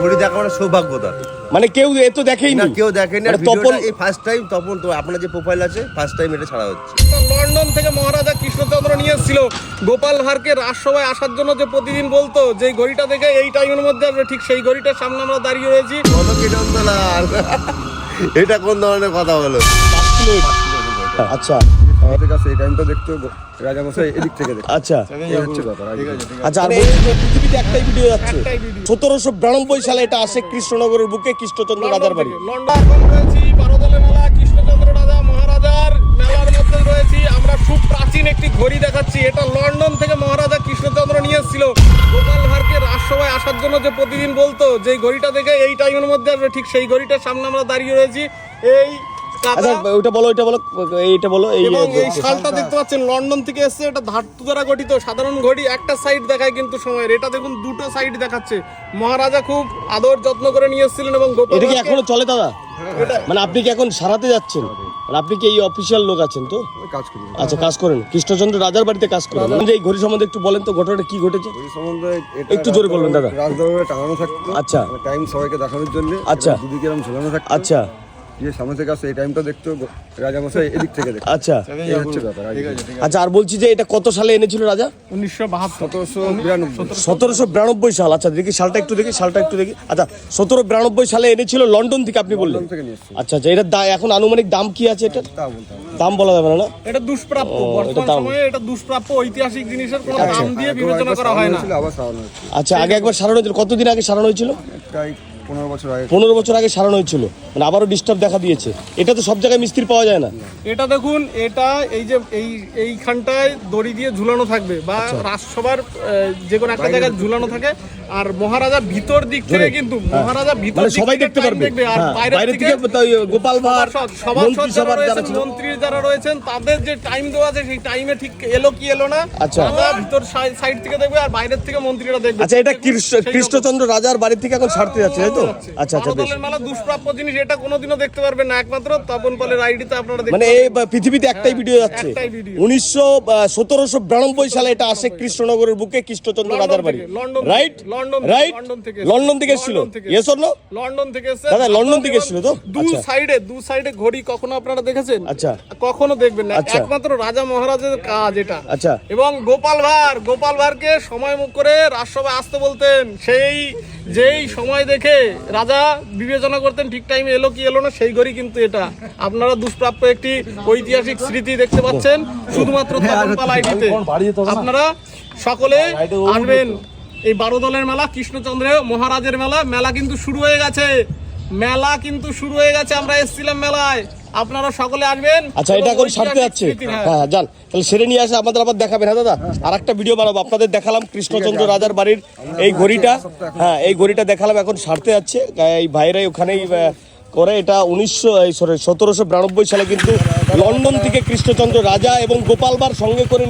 ঘড়ি দেখা মানে সৌভাগ্যতা, মানে কেউ এ তো দেখেই না, কেউ দেখেনি। তপন এই ফার্স্ট টাইম, তপন তো আপনার যে প্রোফাইল আছে ফার্স্ট টাইম এটা ছাড়া হচ্ছে। লন্ডন থেকে মহারাজা কৃষ্ণচন্দ্র নিয়ে এসেছিল গোপাল ভাঁড়কে রাজসভায় আসার জন্য, যে প্রতিদিন বলতো যে ঘড়িটা দেখে এই টাইমের মধ্যে আসবে, ঠিক সেই ঘড়িটার সামনে আমরা দাঁড়িয়ে রয়েছি। এটা কোন ধরনের কথা হলো? আচ্ছা এই টাইমটা দেখতে রাজামশাই এদিক থেকে দেখে। আচ্ছা এই হচ্ছে ব্যাপার। আচ্ছা, আর পৃথিবীতে একটাই ভিডিও যাচ্ছে 1792 সালে এটা আসে কৃষ্ণনগরের বুকে কৃষ্ণচন্দ্র রাজার বাড়ি। লন্ডন রয়েছি, বারোদলের মেলা, কৃষ্ণচন্দ্র রাজা মহারাজার মেলার মধ্যে রয়েছি আমরা। খুব প্রাচীন একটি ঘড়ি দেখাচ্ছি, এটা লন্ডন থেকে মহারাজা কৃষ্ণচন্দ্র নিয়ে এসেছিল গোপাল ভাঁড়কে রাজসভায় আসার জন্য, যে প্রতিদিন বলতো যে ঘড়িটা দেখে এই টাইমের মধ্যে আসবে, ঠিক সেই ঘড়িটার সামনে আমরা দাঁড়িয়ে রয়েছি। এই আচ্ছা ওটা বলো, এইটা বলো। এই শালটা দেখতে পাচ্ছেন লন্ডন থেকে এসেছে, এটা ধাতু দ্বারা গঠিত। সাধারণ ঘড়ি একটা সাইড দেখায় কিন্তু সময়ের, এটা দেখুন দুটো সাইড দেখাচ্ছে। মহারাজা খুব আদর যত্ন করে নিয়ে এসেছিলেন। এবং এটা কি এখনো চলে দাদা? মানে আপনি কি এখন সারাতে যাচ্ছেন? মানে আপনি কি এই অফিসিয়াল লোক আছেন তো? কাজ করি। আচ্ছা, কাজ করেন কৃষ্ণচন্দ্র রাজার বাড়িতে কাজ করেন। এই ঘড়ি সম্বন্ধে একটু বলেন তো, ঘটনাটা কি ঘটেছে? এই সম্বন্ধে একটু জোরে বলবেন দাদা। রাজদরবারে টাঙানো থাকতো। আচ্ছা। টাইম সবাইকে দেখানোর জন্য। আচ্ছা। দুদিকে এরকম ঝোলানো থাকতো। আচ্ছা। যে সামনে থেকে আসে এই টাইমটা দেখতো রাজামশাই এদিক থেকে দেখে। আচ্ছা এই হচ্ছে ব্যাপার। আচ্ছা, আর বলছি যে এটা কত সালে এনেছিল রাজা? 1792 সাল। আচ্ছা দেখি সালটা একটু দেখি, আচ্ছা 1792 সালে এনেছিল লন্ডন থেকে আপনি বললেন। আচ্ছা আচ্ছা, এটার এখন আনুমানিক দাম কি আছে? এটা দাম বলা যাবে না? এটা দুষ্প্রাপ্য, বর্তমান সময়ে এটা দুষ্প্রাপ্য ঐতিহাসিক জিনিসের কোনো দাম দিয়ে বিবেচনা করা হয় না। আচ্ছা, আগে একবার সারানো হয়েছিল, কতদিন আগে সারানো হয়েছিল? 15 বছর আগে সারানো হয়েছিল, মানে আবারও ডিস্টার্ব দেখা দিয়েছে। এটা তো সব জায়গায় মিস্ত্রি পাওয়া যায় না। এটা দেখুন, এটা এই যে এইখানটায় দড়ি দিয়ে ঝুলানো থাকবে, বা রাজসভার যে কোনো একটা জায়গায় ঝুলানো থাকে। আর মহারাজা ভিতর দিক থেকে কিন্তু মহারাজা ভিতর মানে সবাই দেখতে পারবে। আর বাইরে থেকে গোপাল ভাঁড়, মন্ত্রী যারা রয়েছেন তাদের যে টাইম দেওয়া আছে সেই টাইমে ঠিক এলো কি এলো না, ভিতর সাইড থেকে দেখবে, আর বাইরের থেকে মন্ত্রীরা দেখবে। আচ্ছা, এটা কৃষ্ণচন্দ্র রাজার বাড়ি থেকে এখন ছাড়তে যাচ্ছে, তাই তো? আচ্ছা আচ্ছা, বেশ। মেলা দুষ্প্রাপ্য জিনিস, এটা কোনোদিনও দেখতে পারবেন না, একমাত্র তপন পালের আইডিতে আপনারা দেখতে মানে এই পৃথিবীতে একটাই ভিডিও যাচ্ছে 1792 সালে এটা আসে কৃষ্ণনগরের বুকে কৃষ্ণচন্দ্র রাজার বাড়ি। রাইট রাইট, লন্ডন থেকে এসেছিল। Yes or no? লন্ডন থেকে এসেছে দাদা, লন্ডন থেকে এসেছিল তো? দু সাইডে ঘড়ি কখনো আপনারা দেখেছেন? আচ্ছা, কখনো দেখবেন না, একমাত্র রাজা মহারাজের কাজ এটা। আচ্ছা। এবং গোপাল ভাঁড়কে সময় মুখ করে রাজসভায় আসতে বলতেন, যেই সময় দেখে রাজা বিবেচনা করতেন ঠিক টাইমে এলো কি এলো না, সেই ঘড়ি কিন্তু এটা। আপনারা দুষ্প্রাপ্য একটি ঐতিহাসিক স্মৃতি দেখতে পাচ্ছেন শুধুমাত্র তপন পাল আইডিতে। আপনারা সকলে আসবেন এই বারোদলের মেলা, কৃষ্ণচন্দ্র মহারাজের মেলা কিন্তু শুরু হয়ে গেছে। আমরা এসেছিলাম মেলায়, আপনারা সকলে আসবেন। আচ্ছা, এটা এখন সারতে যাচ্ছে। হ্যাঁ যান, তাহলে সেরে নিয়ে আসে আমাদের আবার দেখাবেন। হ্যাঁ দাদা, আর একটা ভিডিও বানাবো, আপনাদের দেখালাম কৃষ্ণচন্দ্র রাজার বাড়ির এই ঘড়িটা। হ্যাঁ, এই ঘড়িটা দেখালাম, এখন সারতে যাচ্ছে। এই ভাইরাই ওখানেই করে। এটা 1792 সালে কিন্তু লন্ডন থেকে কৃষ্ণচন্দ্র রাজা এবং গোপাল ভাঁড় সঙ্গে করে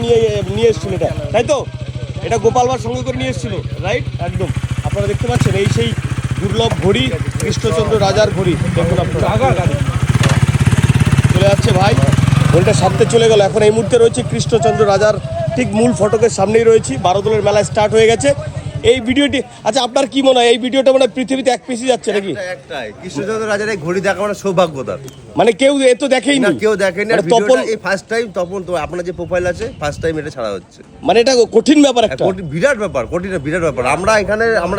নিয়ে এসেছিল এটা, তাই তো? এটা গোপাল ভাঁড় সঙ্গে করে নিয়ে এসেছিল, রাইট? একদম। আপনারা দেখতে পাচ্ছেন এই সেই দুর্লভ ঘড়ি, কৃষ্ণচন্দ্র রাজার ঘড়ি। দেখুন আপনারা, চলে যাচ্ছে ভাই, ঘড়িটা সারতে চলে গেল। এখন এই মুহূর্তে রয়েছে কৃষ্ণচন্দ্র রাজার ঠিক মূল ফটকের সামনেই রয়েছি। বারোদলের মেলা স্টার্ট হয়ে গেছে। এই ভিডিওটি, আচ্ছা আপনার কি মনে হয় এই ভিডিওটা মানে পৃথিবীতে এক পিসি যাচ্ছে নাকি? একটাই, কৃষ্ণচন্দ্র রাজার এই ঘড়ি দেখা মানে সৌভাগ্যতা, মানে কেউ এ তো দেখেই না, কেউ দেখেনি। তপন এই ফার্স্ট টাইম, তপন তো আপনার যে প্রোফাইল আছে ফার্স্ট টাইম এটা ছাড়া হচ্ছে। মানে এটা কঠিন ব্যাপার, একটা বিরাট ব্যাপার, বিরাট ব্যাপার। আমরা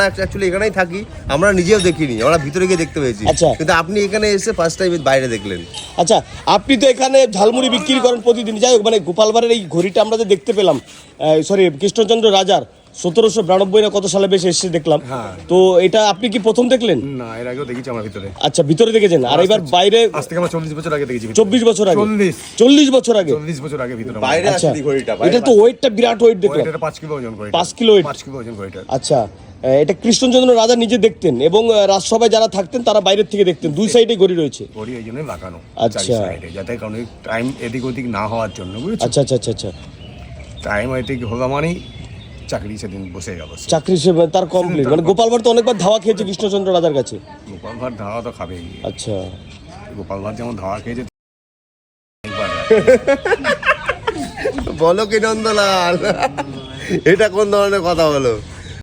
অ্যাকচুয়ালি এখানেই থাকি, আমরা নিজেও দেখিনি, আমরা ভিতরে গিয়ে দেখতে পেয়েছি। আচ্ছা, কিন্তু আপনি এখানে এসে ফার্স্ট টাইম বাইরে দেখলেন। আচ্ছা, আপনি তো এখানে ঝালমুড়ি বিক্রি করেন প্রতিদিন। যাই হোক, মানে গোপাল ভাঁড়ের এই ঘড়িটা আমরা যে দেখতে পেলাম, কৃষ্ণচন্দ্র রাজার 1792 না কত সালে বেশ এসে দেখলাম। তো এটা আপনি কি প্রথম দেখলেন? না, এর আগেও দেখেছি আমরা ভিতরে। আচ্ছা, ভিতরে দেখেছেন। আর এবার বাইরে আজ থেকে আমরা 40 বছর আগে দেখেছি। 24 বছর আগে, 40 বছর আগে, 40 বছর আগে ভিতরে বাইরে আসছে ঘড়িটা। এটা তো ওয়েটটা বিরাট ওয়েট দেখলাম, এটা 5 কিলো ওজন ঘড়িটা। 5 কিলো ওয়েট। ঘড়িটা। আচ্ছা, এটা কৃষ্ণচন্দ্র রাজা নিজে দেখতেন এবং রাজসভায় যারা থাকতেন তারা বাইরের থেকে দেখতেন। দুই সাইডে ঘড়ি রয়েছে, ঘড়ি এই জন্য লাগানো। আচ্ছা, যাতে কারণ টাইম এদিক ওদিক না হওয়ার জন্য, বুঝছো? আচ্ছা আচ্ছা আচ্ছা। টাইম এদিক হলো মানে চাকরি সেদিন বসে গেল, চাকরি তার কমপ্লিট। মানে গোপাল ভাঁড় তো অনেকবার ধাওয়া খেয়েছে কৃষ্ণচন্দ্র রাজার কাছে। গোপাল ভাঁড় ধাওয়া তো খাবেই। আচ্ছা, গোপাল ভাঁড় যেমন ধাওয়া খেয়েছে। বলো কি নন্দলাল, এটা কোন ধরনের কথা হলো?